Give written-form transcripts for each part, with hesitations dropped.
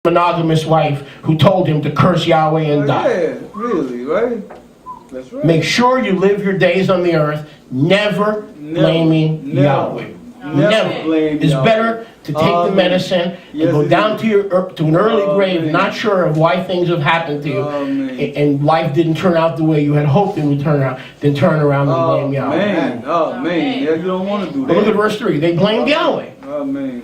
monogamous wife who told him to curse Yahweh and die. Yeah, really, right? That's right. Make sure you live your days on the earth never blaming Yahweh. Never. Blame It's Yahweh. better to take the medicine and go down to an early grave, not sure of why things have happened to you, and life didn't turn out the way you had hoped it would turn out, then turn around and blame Yahweh. Oh man, yeah, you don't want to do that. Look at verse 3. They blamed Yahweh.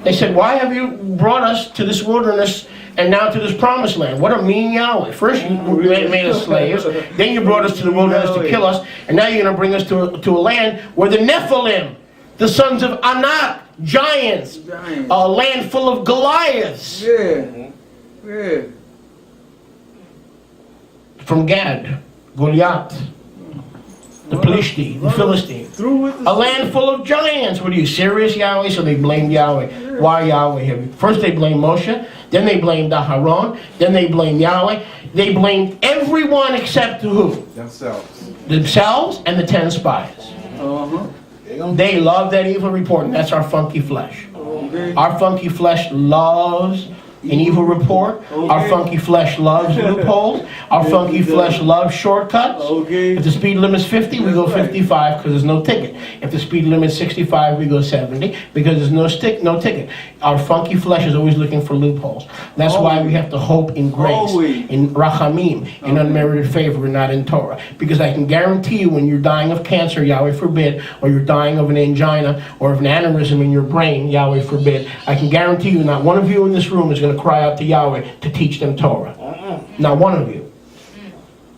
They said, why have you brought us to this wilderness and now to this promised land? What a mean Yahweh. First you made us slaves, then you brought us to the wilderness to kill us, and now you're going to bring us to a land where the Nephilim, the sons of Anak, giants, a land full of Goliaths. Yeah. Yeah. From Gad, Goliath, the Plishti, the Philistine. A land full of giants. What are you, serious, Yahweh? So they blamed Yahweh. Why Yahweh? First they blamed Moshe, then they blamed Aharon, then they blamed Yahweh. They blamed everyone except who? Themselves and the 10 spies. They love that evil report, and that's our funky flesh. Our funky flesh loves an evil report. Our funky flesh loves loopholes. Our funky flesh loves shortcuts. If the speed limit's 50, we go 55 because there's no ticket. If the speed limit's 65, we go 70 because there's no ticket. Our funky flesh is always looking for loopholes. That's why we have to hope in grace, in rachamim, in unmerited favor, and not in Torah. Because I can guarantee you when you're dying of cancer, Yahweh forbid, or you're dying of an angina, or of an aneurysm in your brain, Yahweh forbid, I can guarantee you not one of you in this room is going to cry out to Yahweh to teach them Torah. Not one of you.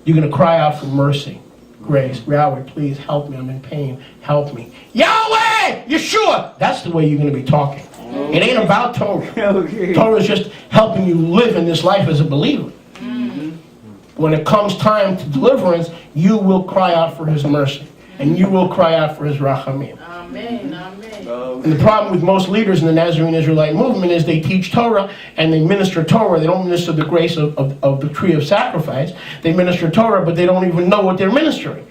You're going to cry out for mercy, grace. Yahweh, please help me. I'm in pain. Help me. Yahweh! Yeshua! That's the way you're going to be talking. It ain't about Torah. Torah is just helping you live in this life as a believer. When it comes time to deliverance, you will cry out for His mercy. And you will cry out for His rachamim. Amen. Amen. And the problem with most leaders in the Nazarene Israelite movement is they teach Torah and they minister Torah. They don't minister the grace of the tree of sacrifice. They minister Torah, but they don't even know what they're ministering.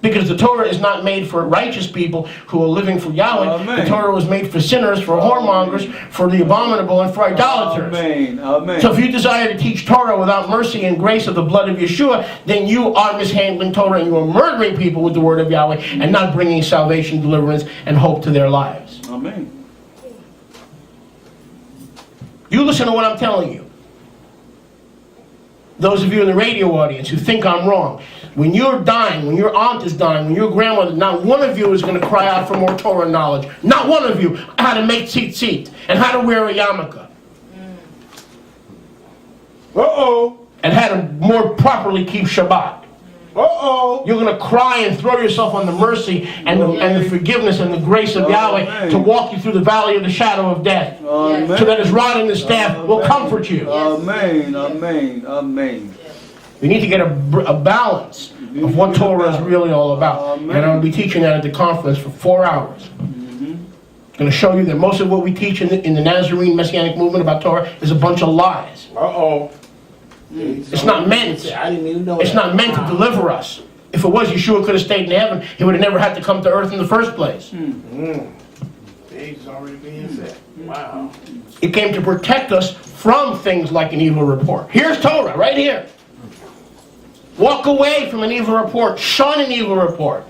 Because the Torah is not made for righteous people who are living for Yahweh. Amen. The Torah was made for sinners, for whoremongers, for the abominable, and for idolaters. Amen. Amen. So if you desire to teach Torah without mercy and grace of the blood of Yeshua, then you are mishandling Torah and you are murdering people with the word of Yahweh and not bringing salvation, deliverance, and hope to their lives. Amen. You listen to what I'm telling you. Those of you in the radio audience who think I'm wrong, when you're dying, when your aunt is dying, when your grandmother, not one of you is going to cry out for more Torah knowledge. Not one of you. How to make tzitzit and how to wear a yarmulke. And how to more properly keep Shabbat. You're going to cry and throw yourself on the mercy and the forgiveness and the grace of Yahweh to walk you through the valley of the shadow of death. So that His rod and His staff will comfort you. Amen. Amen. Amen. We need to get a balance of what Torah is really all about. And I'm going to be teaching that at the conference for 4 hours. I'm going to show you that most of what we teach in the Nazarene Messianic movement about Torah is a bunch of lies. It's not meant. It's not meant to deliver us. If it was, Yeshua could have stayed in heaven. He would have never had to come to earth in the first place. It's already being said. Wow. It came to protect us from things like an evil report. Here's Torah, right here. Walk away from an evil report. Shun an evil report.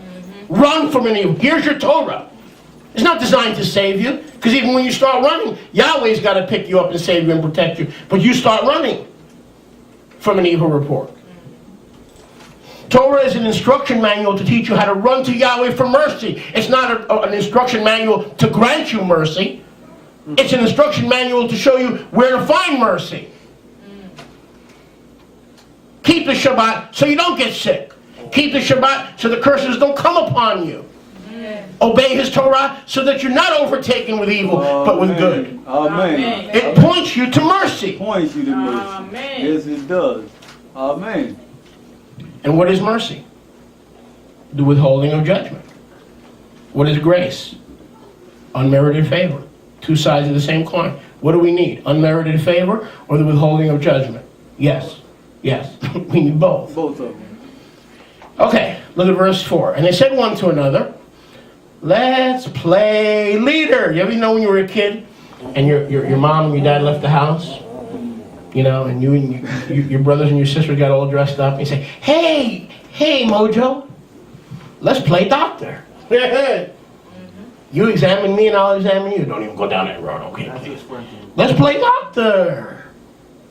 Run from an evil. Here's your Torah. It's not designed to save you. Because even when you start running, Yahweh's got to pick you up and save you and protect you. But you start running from an evil report. Torah is an instruction manual to teach you how to run to Yahweh for mercy. It's not an instruction manual to grant you mercy. It's an instruction manual to show you where to find mercy. Keep the Shabbat so you don't get sick. Keep the Shabbat so the curses don't come upon you. Obey His Torah so that you're not overtaken with evil, but with good. Amen. It points you to mercy. Points you to mercy. Amen. Yes, it does. Amen. And what is mercy? The withholding of judgment. What is grace? Unmerited favor. Two sides of the same coin. What do we need? Unmerited favor or the withholding of judgment? Yes. Yes. We need both. Both of them. Okay, look at verse 4. And they said one to another, let's play leader. You ever know when you were a kid and your mom and your dad left the house, you know, and you and your brothers and your sisters got all dressed up, and you say, hey, Mojo, let's play doctor. You examine me and I'll examine you. Don't even go down that road, okay, please. Let's play doctor.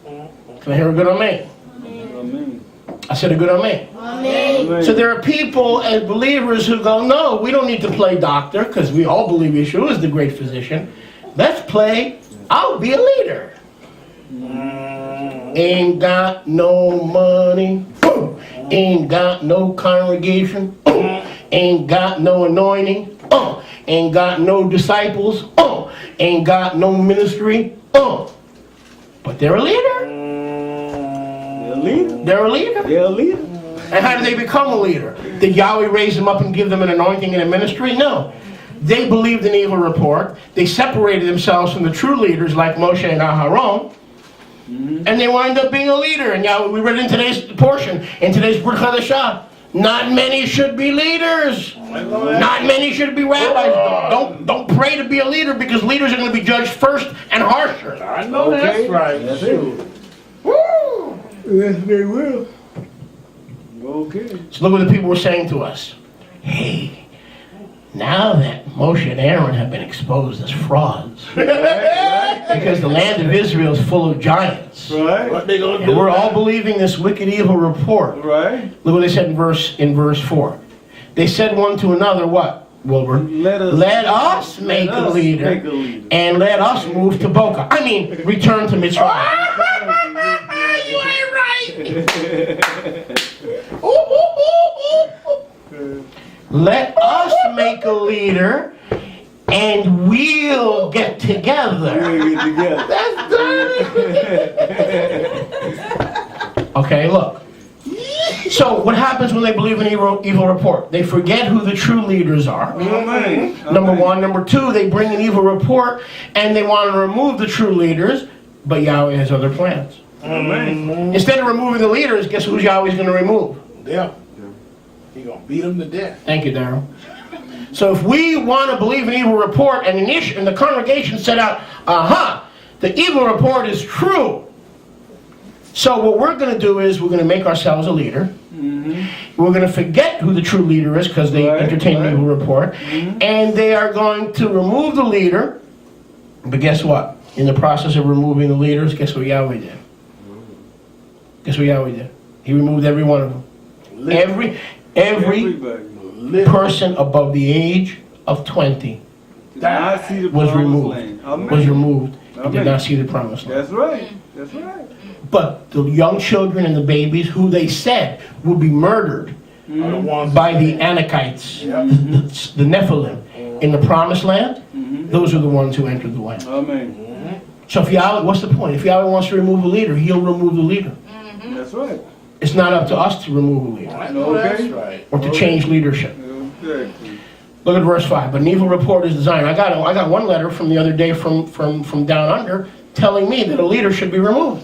Can I hear a good amen? Amen. I said a good amen. Amen. So there are people as believers who go, no, we don't need to play doctor because we all believe Yeshua is the great physician. Let's play, I'll be a leader. Ain't got no money. Ain't got no congregation. Ain't got no anointing. Ain't got no disciples. Ain't got no ministry. But they're a leader. They're a leader. They're a leader. And how did they become a leader? Did Yahweh raise them up and give them an anointing and a ministry? No. They believed an evil report. They separated themselves from the true leaders like Moshe and Aharon. And they wound up being a leader. And Yahweh, we read in today's portion, in today's Brit Hadashah, not many should be leaders. Not many should be rabbis. Don't pray to be a leader because leaders are going to be judged first and harsher. I know that's right. That's it. Woo! Yes, they will. Okay. So look what the people were saying to us. Hey, now that Moshe and Aaron have been exposed as frauds, because the land of Israel is full of giants, Right. What they gonna and do? we're all believing this wicked, evil report. Right. Look what they said in verse 4. They said one to another, what, Wilbur? Let us make a leader, make a leader. and let us move to Boca. I mean, return to Mitzrayim. You ain't right. Let us make a leader, and we'll get together. We'll get together. That's dirty. Okay, look. So what happens when they believe in evil report? They forget who the true leaders are. Amen. Number one. Number two, they bring an evil report and they want to remove the true leaders, but Yahweh has other plans. Amen. Instead of removing the leaders, guess who Yahweh's going to remove? Yeah. He gonna beat them to death. Thank you, Darryl. So if we want to believe an evil report and the congregation set out, the evil report is true. So what we're going to do is we're going to make ourselves a leader. We're going to forget who the true leader is because they entertain the evil report. And they are going to remove the leader. But guess what? In the process of removing the leaders, guess what Yahweh did? Guess what Yahweh did? He removed every one of them. Every person above the age of 20 was removed. And did not see the promised land. That's right. That's right. But the young children and the babies who they said would be murdered Are the ones by the Anakites, the Nephilim, in the promised land, those are the ones who entered the land. Amen. So if Yahweh, what's the point? If Yahweh wants to remove a leader, he'll remove the leader. That's right. It's not up to us to remove a leader I know that's right. or to change leadership. Exactly. Look at verse 5. But an evil report is designed. I got one letter from the other day from down under telling me that a leader should be removed.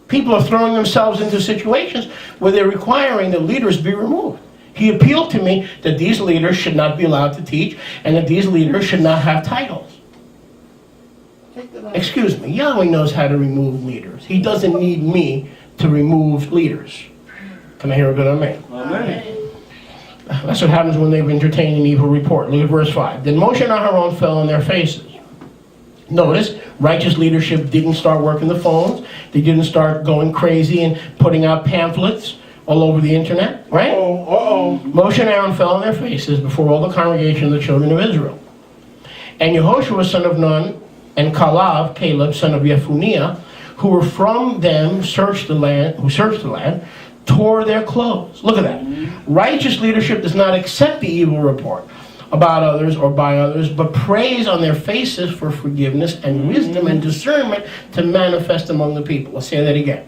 People are throwing themselves into situations where they're requiring that leaders be removed. He appealed to me that these leaders should not be allowed to teach and that these leaders should not have titles. Excuse me, Yahweh knows how to remove leaders. He doesn't need me to remove leaders. Can I hear a good amen? Amen. That's what happens when they've entertained an evil report. Look at verse 5. Then Moshe and Aharon fell on their faces. Notice, righteous leadership didn't start working the phones. They didn't start going crazy and putting out pamphlets all over the internet, right? Moshe and Aaron fell on their faces before all the congregation of the children of Israel. And Yahushua, son of Nun, and Caleb, son of Yephuniah, who were from them, who searched the land, tore their clothes. Look at that. Righteous leadership does not accept the evil report about others or by others, but prays on their faces for forgiveness and wisdom and discernment to manifest among the people. Let's say that again.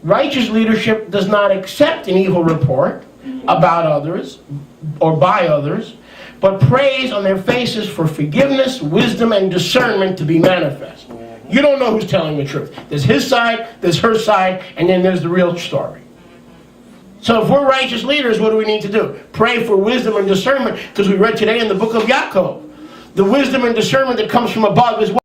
Righteous leadership does not accept an evil report about others or by others, but prays on their faces for forgiveness, wisdom, and discernment to be manifest. You don't know who's telling the truth. There's his side, there's her side, and then there's the real story. So if we're righteous leaders, what do we need to do? Pray for wisdom and discernment, because we read today in the book of Yaakov The wisdom and discernment that comes from above is what?